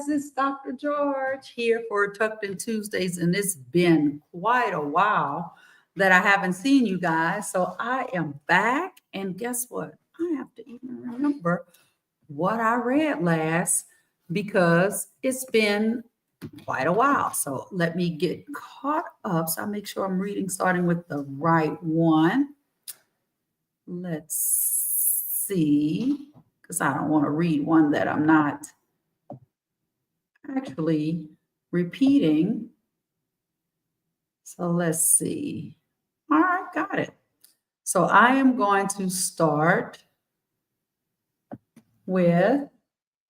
It's Dr. George here for Tucked In Tuesdays, and it's been quite a while that I haven't seen you guys. So I am back, and guess what? I have to even remember what I read last because it's been quite a while. So let me get caught up. So I make sure I'm reading starting with the right one. Let's see, because I don't want to read one that I'm not actually repeating. So let's see. All right, got it. So I am going to start with,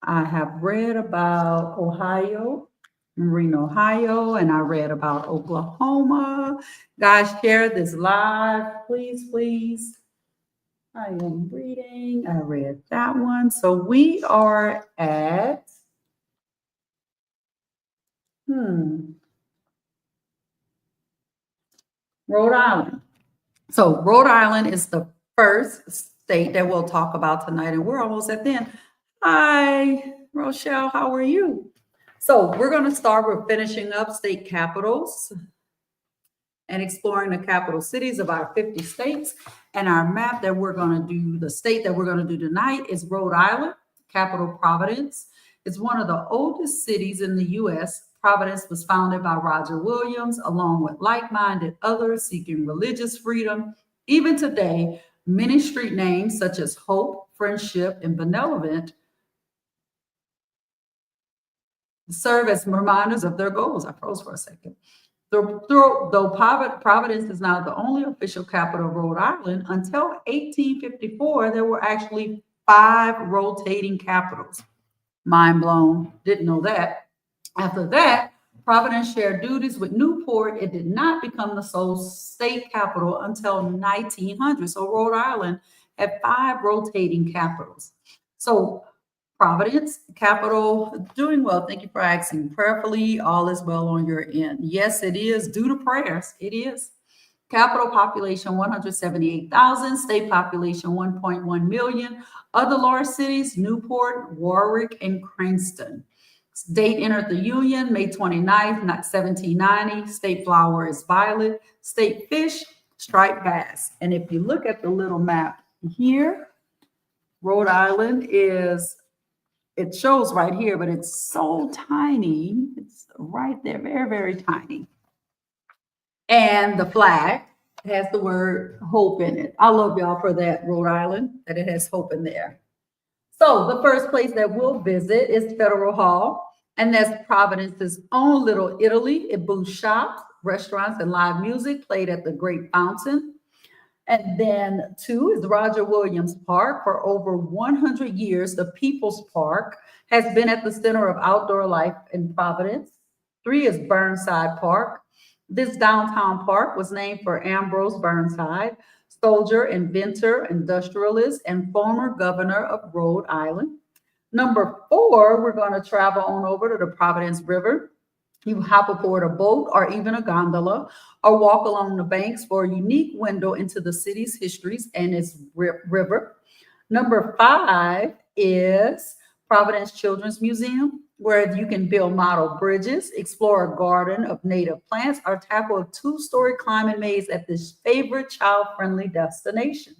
I have read about Ohio, Marine, Ohio, and I read about Oklahoma. Guys, share this live, please, please. I am reading. I read that one. So we are at, Rhode Island. So Rhode Island is the first state that we'll talk about tonight, and we're almost at the end. Hi, Rochelle, how are you? So we're going to start with finishing up state capitals and exploring the capital cities of our 50 states. And our map that we're going to do, the state that we're going to do tonight is Rhode Island, capital Providence. It's one of the oldest cities in the U.S. Providence was founded by Roger Williams, along with like-minded others seeking religious freedom. Even today, many street names such as Hope, Friendship, and Benevolent serve as reminders of their goals. I froze for a second. Though Providence is now the only official capital of Rhode Island, until 1854, there were actually 5 rotating capitals. Mind blown, didn't know that. After that, Providence shared duties with Newport. It did not become the sole state capital until 1900. So Rhode Island had 5 rotating capitals. So Providence, capital, doing well. Thank you for asking. Prayerfully, all is well on your end. Yes, it is. Due to prayers, it is. Capital population, 178,000. State population, 1.1 million. Other large cities, Newport, Warwick, and Cranston. State entered the Union May 29th, 1790. State flower is violet. State fish, striped bass. And if you look at the little map here, Rhode Island is, it shows right here, but it's so tiny. It's right there, very, very tiny. And the flag has the word hope in it. I love y'all for that, Rhode Island, that it has hope in there. So the first place that we'll visit is Federal Hall, and that's Providence's own little Italy. It boosts shops, restaurants, and live music played at the Great Fountain. And then 2 is Roger Williams Park. For over 100 years, the People's Park has been at the center of outdoor life in Providence. 3 is Burnside Park. This downtown park was named for Ambrose Burnside, soldier, inventor, industrialist, and former governor of Rhode Island. Number 4, we're going to travel on over to the Providence River. You hop aboard a boat or even a gondola or walk along the banks for a unique window into the city's histories and its river. Number 5 is Providence Children's Museum, where you can build model bridges, explore a garden of native plants, or tackle a 2-story climbing maze at this favorite child-friendly destination.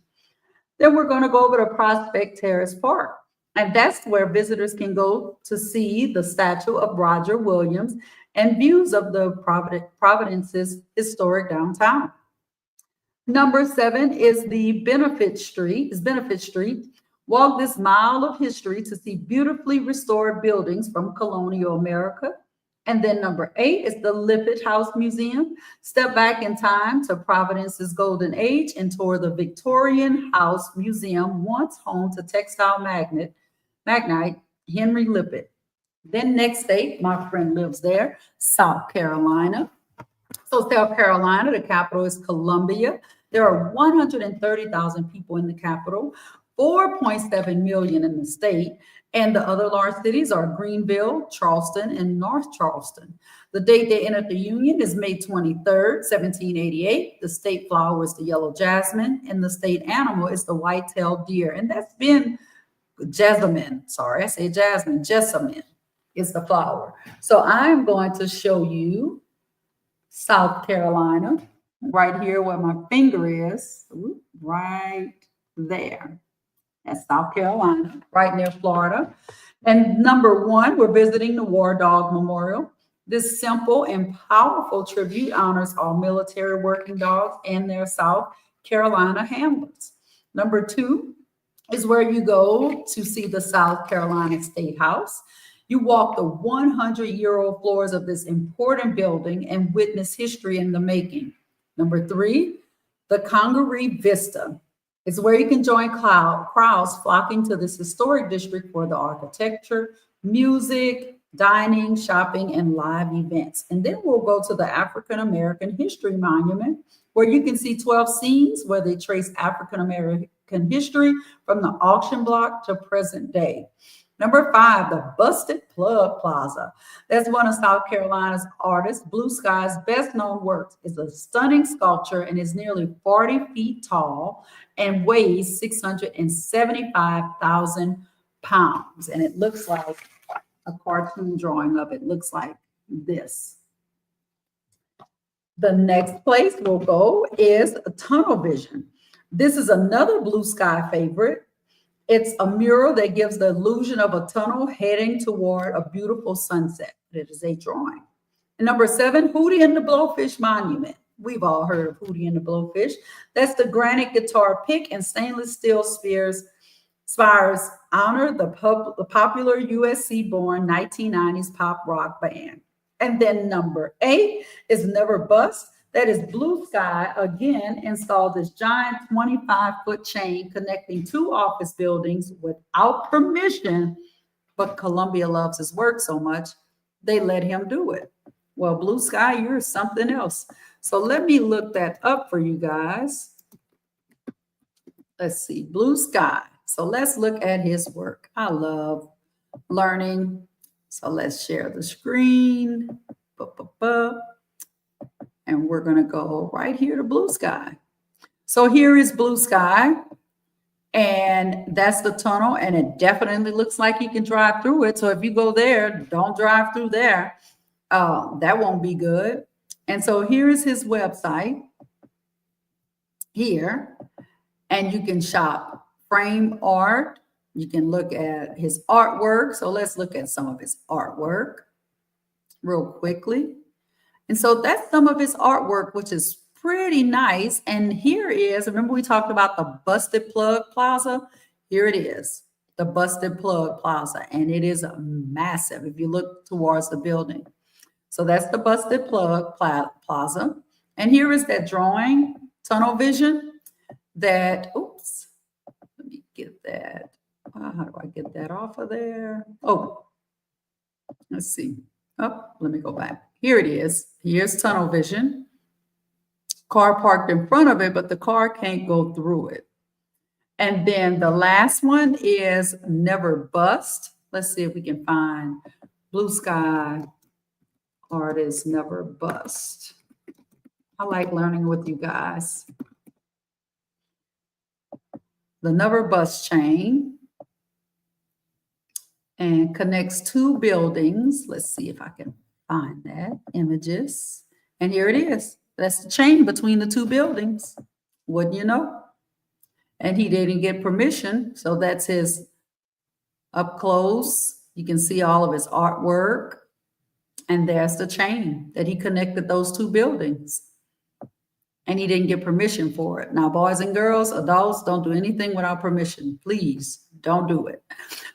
Then we're going to go over to Prospect Terrace Park. And that's where visitors can go to see the statue of Roger Williams and views of the Providence's historic downtown. Number 7 is the Benefit Street. Walk this mile of history to see beautifully restored buildings from colonial America. And then number 8 is the Liffey House Museum. Step back in time to Providence's golden age and tour the Victorian House Museum, once home to textile magnate Henry Lippett. Then next state, my friend lives there, South Carolina. So South Carolina, the capital is Columbia. There are 130,000 people in the capital, 4.7 million in the state, and the other large cities are Greenville, Charleston, and North Charleston. The date they entered the Union is May 23rd, 1788. The state flower is the yellow jasmine, and the state animal is the white-tailed deer. And that's been jessamine. Sorry, I say jasmine. Jessamine is the flower. So I'm going to show you South Carolina, right here where my finger is, right there. That's South Carolina, right near Florida. And number one, we're visiting the War Dog Memorial. This simple and powerful tribute honors all military working dogs and their South Carolina handlers. Number two is where you go to see the South Carolina State House. You walk the 100-year-old floors of this important building and witness history in the making. Number three, the Congaree Vista. It's where you can join crowds flocking to this historic district for the architecture, music, dining, shopping, and live events. And then we'll go to the African American History Monument, where you can see 12 scenes where they trace African American history from the auction block to present day. Number five, the Busted Plug Plaza. That's one of South Carolina's artists. Blue Sky's best known works is a stunning sculpture and is nearly 40 feet tall and weighs 675,000 pounds. And it looks like a cartoon drawing of it. Looks like this. The next place we'll go is Tunnel Vision. This is another Blue Sky favorite. It's a mural that gives the illusion of a tunnel heading toward a beautiful sunset. It is a drawing. And number seven, Hootie and the Blowfish Monument. We've all heard of Hootie and the Blowfish. That's the granite guitar pick and stainless steel spires honor the popular USC-born 1990s pop rock band. And then number eight is Never Bust. That is Blue Sky, again, installed this giant 25-foot chain connecting two office buildings without permission, but Columbia loves his work so much, they let him do it. Well, Blue Sky, you're something else. So let me look that up for you guys. Let's see, Blue Sky. So let's look at his work. I love learning. So let's share the screen. And we're going to go right here to Blue Sky. So here is Blue Sky, and that's the tunnel, and it definitely looks like you can drive through it. So if you go there, don't drive through there. That won't be good. And so here is his website here, and you can shop frame art. You can look at his artwork. So let's look at some of his artwork real quickly. And so that's some of his artwork, which is pretty nice. And here is, remember we talked about the Busted Plug Plaza? Here it is, the Busted Plug Plaza. And it is massive if you look towards the building. So that's the Busted Plug Plaza. And here is that drawing, Tunnel Vision, that, oops, let me get that. How do I get that off of there? Oh, let's see. Oh, let me go back. Here it is. Here's Tunnel Vision. Car parked in front of it, but the car can't go through it. And then the last one is Never Bust. Let's see if we can find Blue Sky artist Never Bust. I like learning with you guys. The Never Bust chain. And connects two buildings. Let's see if I can find that, images. And here it is. That's the chain between the two buildings. Wouldn't you know? And he didn't get permission. So that's his up close. You can see all of his artwork. And there's the chain that he connected those two buildings. And he didn't get permission for it. Now, boys and girls, adults, don't do anything without permission. Please don't do it.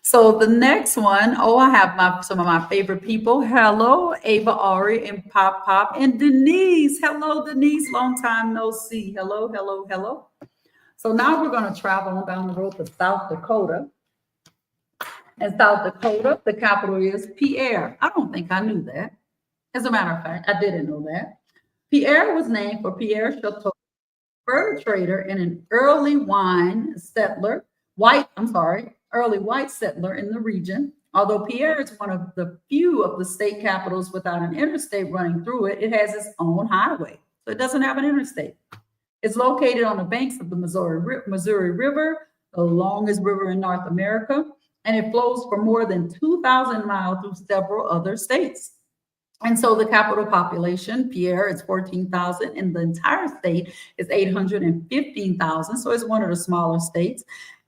So the next one, I have some of my favorite people. Hello, Ava Ari and Pop Pop and Denise. Hello, Denise. Long time no see. Hello, hello, hello. So now we're going to travel on down the road to South Dakota. And South Dakota, the capital is Pierre. I don't think I knew that. As a matter of fact, I didn't know that. Pierre was named for Pierre Chateau, fur trader and an early early white settler in the region. Although Pierre is one of the few of the state capitals without an interstate running through it, it has its own highway. So it doesn't have an interstate. It's located on the banks of the Missouri River, the longest river in North America, and it flows for more than 2,000 miles through several other states. And so the capital population, Pierre, is 14,000, and the entire state is 815,000. So it's one of the smaller states.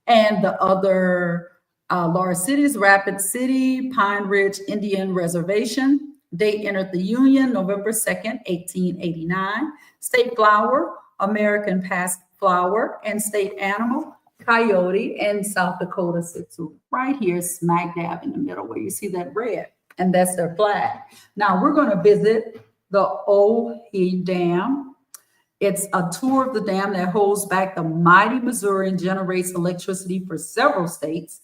And the other large cities, Rapid City, Pine Ridge Indian Reservation. Date entered the Union November 2nd, 1889. State flower, American past flower, and state animal, coyote, and South Dakota Sioux. Right here, smack dab in the middle where you see that red. And that's their flag. Now we're going to visit the Ohe Dam. It's a tour of the dam that holds back the mighty Missouri and generates electricity for several states.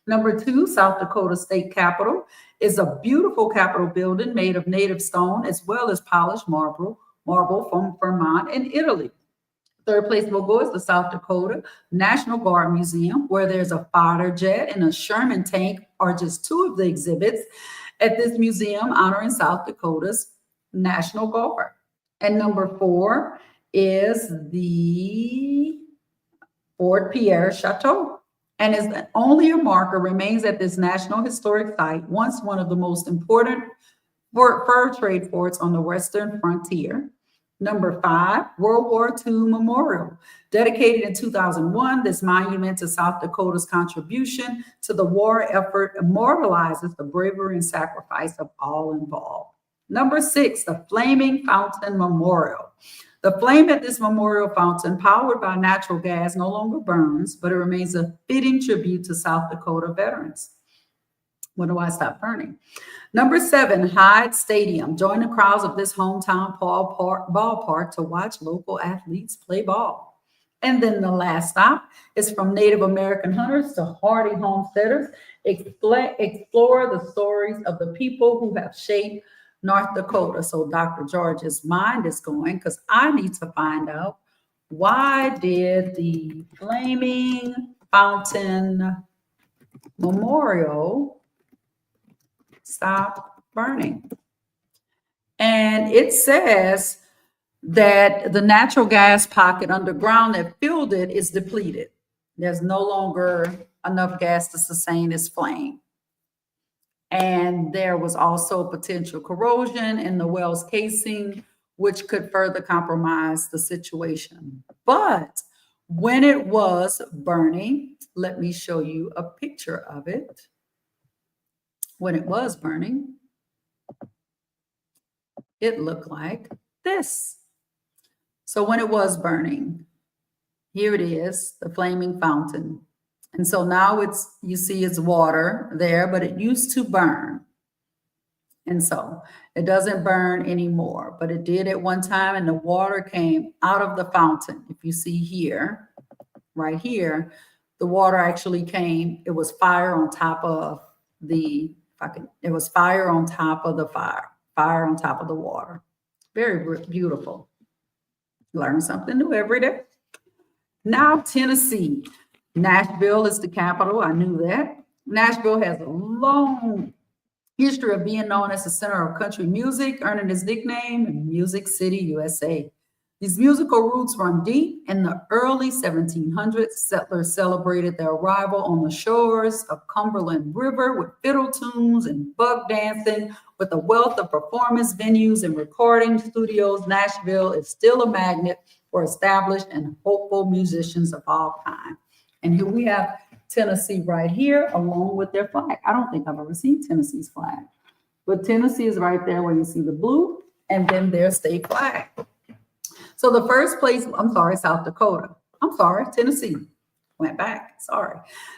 Number 2, South Dakota State Capitol is a beautiful Capitol building made of native stone as well as polished marble from Vermont in Italy. Third place we'll go is the South Dakota National Guard Museum, where there's a fighter jet and a Sherman tank are just 2 of the exhibits at this museum honoring South Dakota's National Guard. And number 4 is the Fort Pierre Chateau. And is only a marker remains at this National Historic Site, once one of the most important fur trade forts on the western frontier. Number 5, World War II Memorial. Dedicated in 2001, this monument to South Dakota's contribution to the war effort immortalizes the bravery and sacrifice of all involved. Number 6, the Flaming Fountain Memorial. The flame at this memorial fountain, powered by natural gas, no longer burns, but it remains a fitting tribute to South Dakota veterans. When do I stop burning? Number 7, Hyde Stadium. Join the crowds of this hometown ballpark to watch local athletes play ball. And then the last stop is from Native American hunters to hardy homesteaders. Explore the stories of the people who have shaped North Dakota. So Dr. George's mind is going, because I need to find out, why did the Flaming Fountain Memorial stop burning? And it says that the natural gas pocket underground that filled it is depleted. There's no longer enough gas to sustain its flame. And there was also potential corrosion in the well's casing, which could further compromise the situation. But when it was burning, let me show you a picture of it. When it was burning, it looked like this. So when it was burning, here it is, the flaming fountain. And so now you see it's water there, but it used to burn. And so it doesn't burn anymore, but it did at one time, and the water came out of the fountain. If you see here, right here, the water actually came, it was fire on top of the fire on top of the fire on top of the water. Very beautiful. Learn something new every day. Now, Tennessee. Nashville is the capital. I knew that. Nashville has a long history of being known as the center of country music, earning its nickname Music City, USA. These musical roots run deep. In the early 1700s, settlers celebrated their arrival on the shores of Cumberland River with fiddle tunes and buck dancing. With a wealth of performance venues and recording studios, Nashville is still a magnet for established and hopeful musicians of all kinds. And here we have Tennessee right here, along with their flag. I don't think I've ever seen Tennessee's flag, but Tennessee is right there where you see the blue, and then their state flag. So the first place, South Dakota. Tennessee. Went back,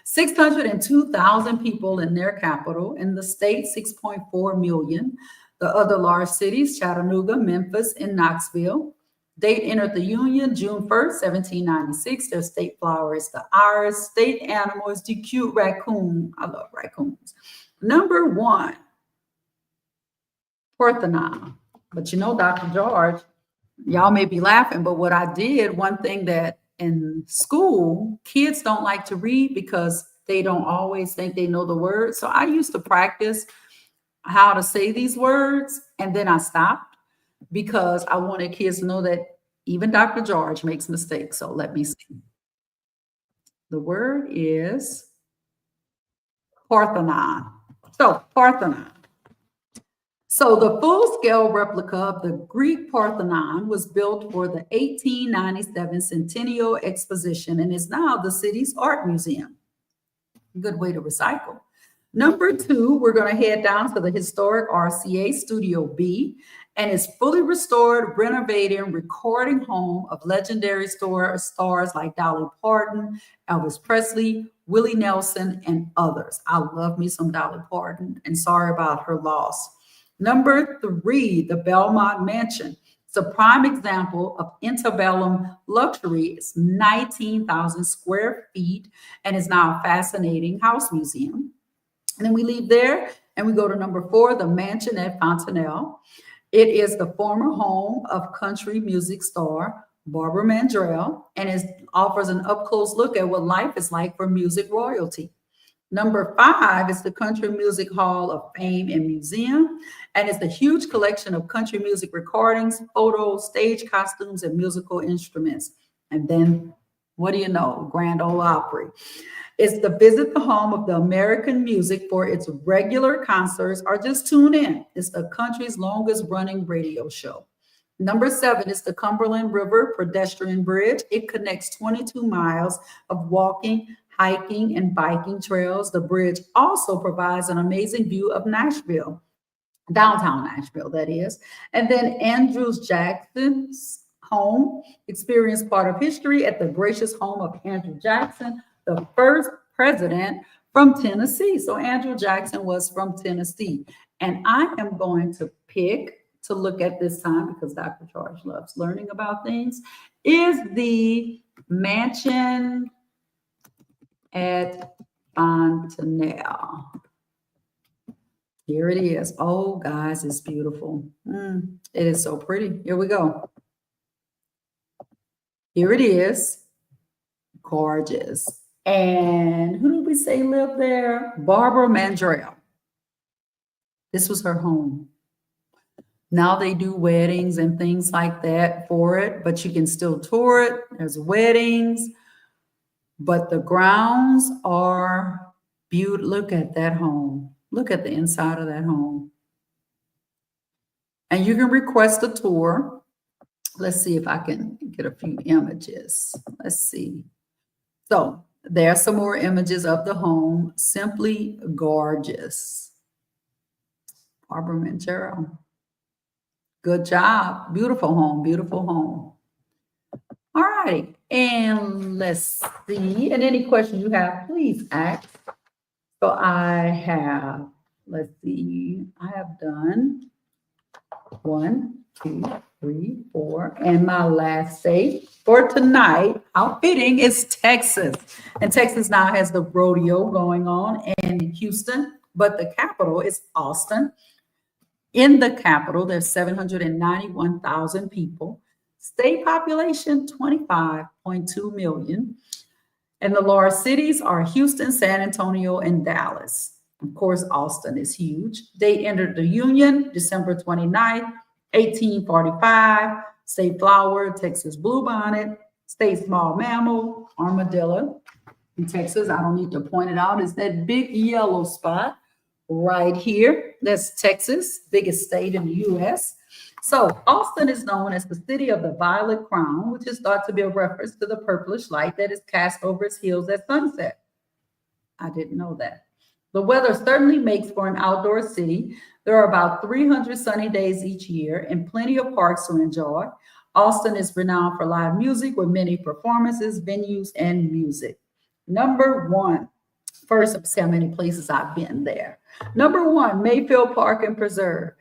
602,000 people in their capital. In the state, 6.4 million. The other large cities, Chattanooga, Memphis, and Knoxville. Date entered the Union June 1st, 1796. Their state flower is the iris. State animal is the cute raccoon. I love raccoons. Number 1, Parthenon. But you know, Dr. George Y'all may be laughing, but what I did, one thing that in school, kids don't like to read because they don't always think they know the words. So I used to practice how to say these words, and then I stopped because I wanted kids to know that even Dr. George makes mistakes. So let me see. The word is Parthenon. So Parthenon. So the full-scale replica of the Greek Parthenon was built for the 1897 Centennial Exposition and is now the city's art museum. Good way to recycle. Number two, we're going to head down to the historic RCA Studio B, and it's fully restored, renovated, recording home of legendary stars like Dolly Parton, Elvis Presley, Willie Nelson, and others. I love me some Dolly Parton, and sorry about her loss. Number three, the Belmont Mansion. It's a prime example of antebellum luxury. It's 19,000 square feet and is now a fascinating house museum. And then we leave there and we go to number four, the Mansion at Fontanelle. It is the former home of country music star Barbara Mandrell, and it offers an up-close look at what life is like for music royalty. Number five is the Country Music Hall of Fame and Museum, and it's a huge collection of country music recordings, photos, stage costumes, and musical instruments. And then, what do you know? Grand Ole Opry. It's to visit the home of the American music for its regular concerts or just tune in. It's the country's longest running radio show. Number seven is the Cumberland River Pedestrian Bridge. It connects 22 miles of walking, hiking, and biking trails. The bridge also provides an amazing view of Nashville, downtown Nashville, that is. And then Andrews Jackson's home experienced part of history at the gracious home of Andrew Jackson, the first president from Tennessee. So Andrew Jackson was from Tennessee. And I am going to pick to look at this time because Dr. George loves learning about things, is the Mansion at Fontanelle. Here it is. Oh, guys, it's beautiful. It is so pretty. Here we go. Here it is. Gorgeous. And who did we say lived there? Barbara Mandrell. This was her home. Now they do weddings and things like that for it, but you can still tour it. There's weddings, but the grounds are beautiful. Look at that home. Look at the inside of that home. And you can request a tour. Let's see if I can get a few images. Let's see. So there are some more images of the home. Simply gorgeous. Barbara Mandrell. Good job. Beautiful home. Beautiful home. All right. And let's see. And any questions you have, please ask. So I have, let's see, I have done 1, 2, 3, 4, and my last state for tonight, how fitting, is Texas. And Texas now has the rodeo going on in Houston, but the capital is Austin. In the capital, there's 791,000 people. State population, 25.2 million. And the large cities are Houston, San Antonio, and Dallas. Of course, Austin is huge. They entered the Union December 29th, 1845. State flower, Texas bluebonnet. State small mammal, armadillo. In Texas, I don't need to point it out, is that big yellow spot right here. That's Texas, biggest state in the U.S. So Austin is known as the city of the violet crown, which is thought to be a reference to the purplish light that is cast over its hills at sunset. I didn't know that. The weather certainly makes for an outdoor city. There are about 300 sunny days each year and plenty of parks to enjoy. Austin is renowned for live music with many performances, venues, and music. Number one. First, let's see how many places I've been there. Number one, Mayfield Park and Preserve.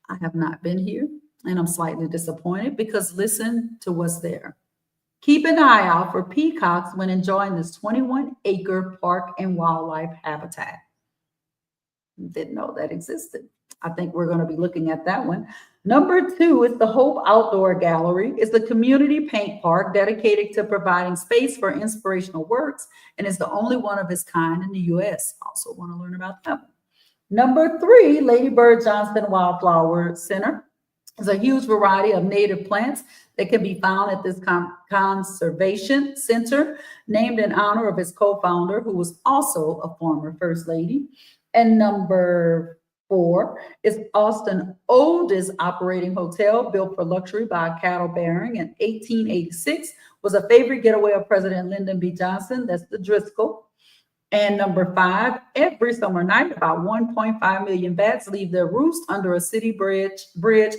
I have not been here, and I'm slightly disappointed because listen to what's there. Keep an eye out for peacocks when enjoying this 21-acre park and wildlife habitat. Didn't know that existed. I think we're going to be looking at that one. Number 2 is the Hope Outdoor Gallery. It's the community paint park dedicated to providing space for inspirational works and is the only one of its kind in the U.S. Also want to learn about that one. Number 3, Lady Bird Johnston Wildflower Center. There's a huge variety of native plants that can be found at this conservation center, named in honor of its co-founder, who was also a former First Lady. And number 4 is Austin's oldest operating hotel, built for luxury by a cattle baron in 1886, was a favorite getaway of President Lyndon B. Johnson. That's the Driscoll. And number 5, every summer night, about 1.5 million bats leave their roost under a city bridge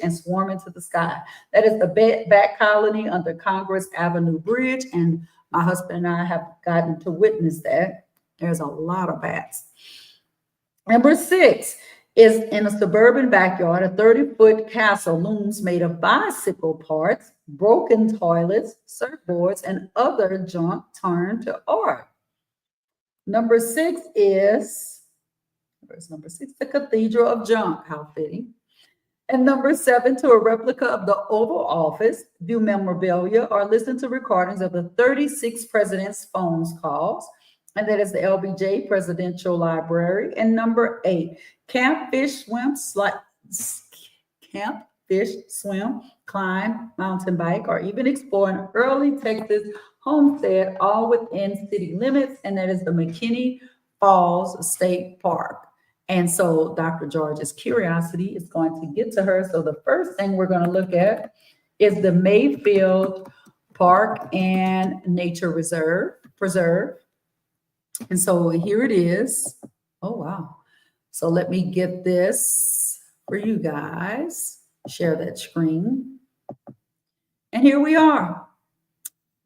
and swarm into the sky. That is the bat colony under Congress Avenue Bridge, and my husband and I have gotten to witness that. There's a lot of bats. Number 6 is in a suburban backyard, a 30-foot castle looms made of bicycle parts, broken toilets, surfboards, and other junk turned to art. Number 6 is, where's number 6? The Cathedral of Junk, how fitting. And number 7, to a replica of the Oval Office, view memorabilia or listen to recordings of the 36 presidents' phone calls. And that is the LBJ Presidential Library. And number 8, camp, fish, swim, climb, mountain bike, or even explore an early Texas homestead, all within city limits, and that is the McKinney Falls State Park. And so Dr. George's curiosity is going to get to her. So the first thing we're going to look at is the Mayfield Park and Nature Preserve. And so here it is. Oh, wow. So let me get this for you guys. Share that screen. And here we are.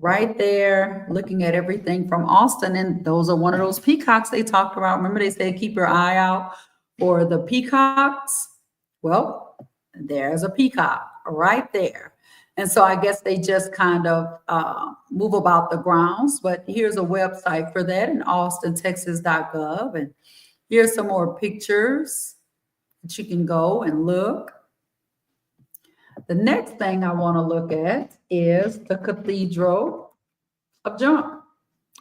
Right there, looking at everything from Austin. And those are one of those peacocks they talked about. Remember they said, keep your eye out for the peacocks? Well, there's a peacock right there. And so I guess they just kind of move about the grounds. But here's a website for that in austintexas.gov. And here's some more pictures that you can go and look. The next thing I want to look at is the Cathedral of Junk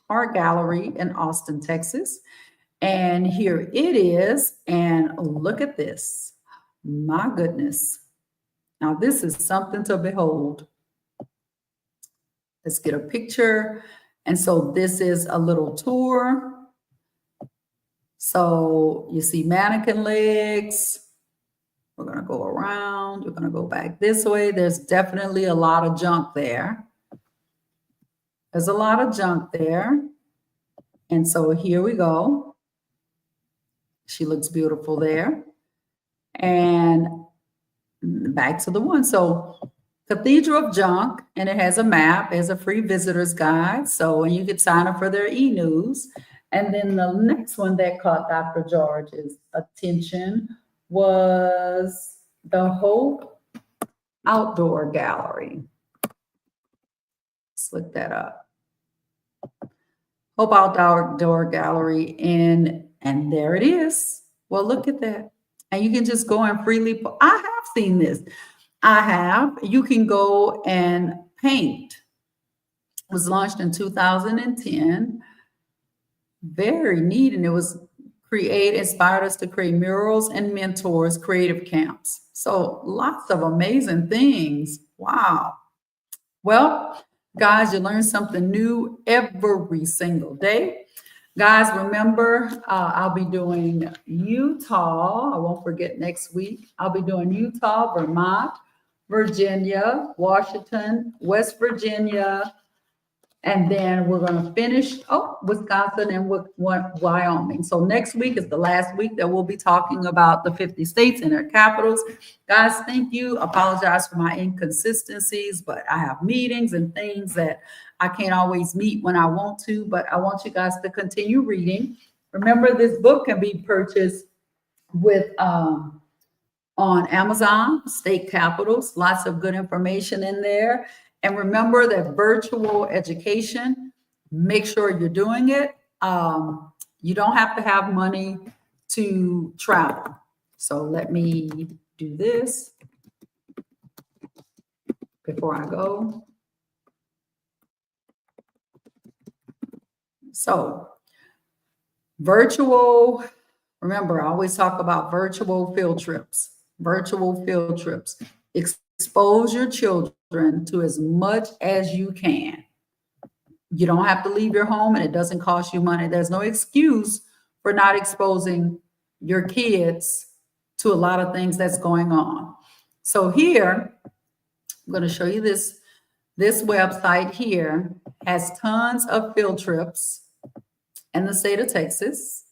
Art Gallery in Austin, Texas. And here it is. And look at this. My goodness. Now, this is something to behold. Let's get a picture. And so this is a little tour. So you see mannequin legs. We're going to go around. We're going to go back this way. There's definitely a lot of junk there. There's a lot of junk there. And so here we go. She looks beautiful there. And back to the one. So Cathedral of Junk, and it has a map. There's a free visitor's guide. So, and you could sign up for their e-news. And then the next one that caught Dr. George's attention was the Hope Outdoor Gallery. Let's look that up. Hope Outdoor Gallery, and there it is. Well, look at that. And you can just go and freely, I have seen this. I have. You can go and paint. It was launched in 2010. Very neat, and it was inspired us to create murals and mentors, creative camps. So lots of amazing things. Wow. Well, guys, you learn something new every single day. Guys, remember, I'll be doing Utah. I won't forget next week. I'll be doing Utah, Vermont, Virginia, Washington, West Virginia, and then we're going to finish, Wisconsin and Wyoming. So next week is the last week that we'll be talking about the 50 states and their capitals. Guys, thank you. Apologize for my inconsistencies, but I have meetings and things that I can't always meet when I want to, but I want you guys to continue reading. Remember, this book can be purchased with on Amazon, state capitals, lots of good information in there. And remember that virtual education, make sure you're doing it. You don't have to have money to travel. So let me do this. before I go. So virtual, remember, I always talk about virtual field trips. Virtual field trips. Expose your children to as much as you can. You don't have to leave your home, and it doesn't cost you money. There's no excuse for not exposing your kids to a lot of things that's going on. So here, I'm going to show you this. This website here has tons of field trips in the state of Texas.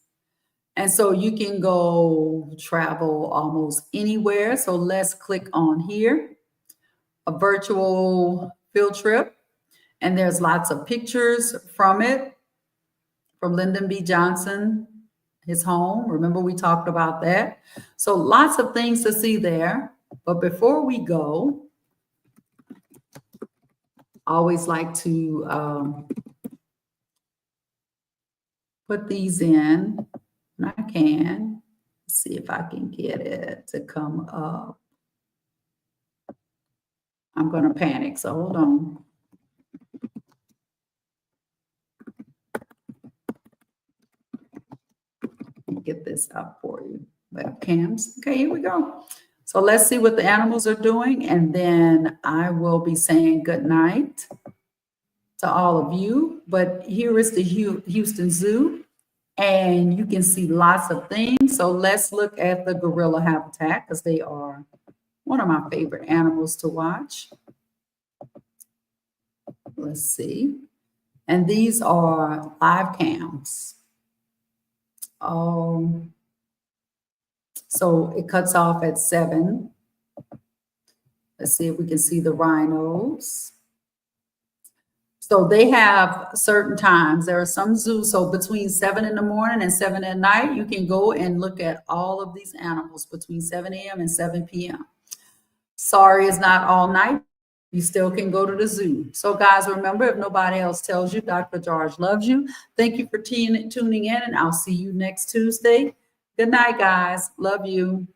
And so you can go travel almost anywhere. So let's click on here, a virtual field trip. And there's lots of pictures from it, from Lyndon B. Johnson, his home. Remember, we talked about that. So lots of things to see there. But before we go, I always like to put these in, and I can see if I can get it to come up. I'm going to panic, so hold on. Get this up for you. Webcams. Okay, here we go. So let's see what the animals are doing, and then I will be saying good night to all of you. But here is the Houston Zoo, and you can see lots of things. So let's look at the gorilla habitat, because they are one of my favorite animals to watch. Let's see. And these are live cams. So it cuts off at 7. Let's see if we can see the rhinos. So they have certain times. There are some zoos, so between 7 in the morning and 7 at night, you can go and look at all of these animals between 7 a.m. and 7 p.m. Sorry, it's not all night. You still can go to the zoo. So guys, remember, if nobody else tells you, Dr. George loves you. Thank you for tuning in, and I'll see you next Tuesday. Good night, guys. Love you.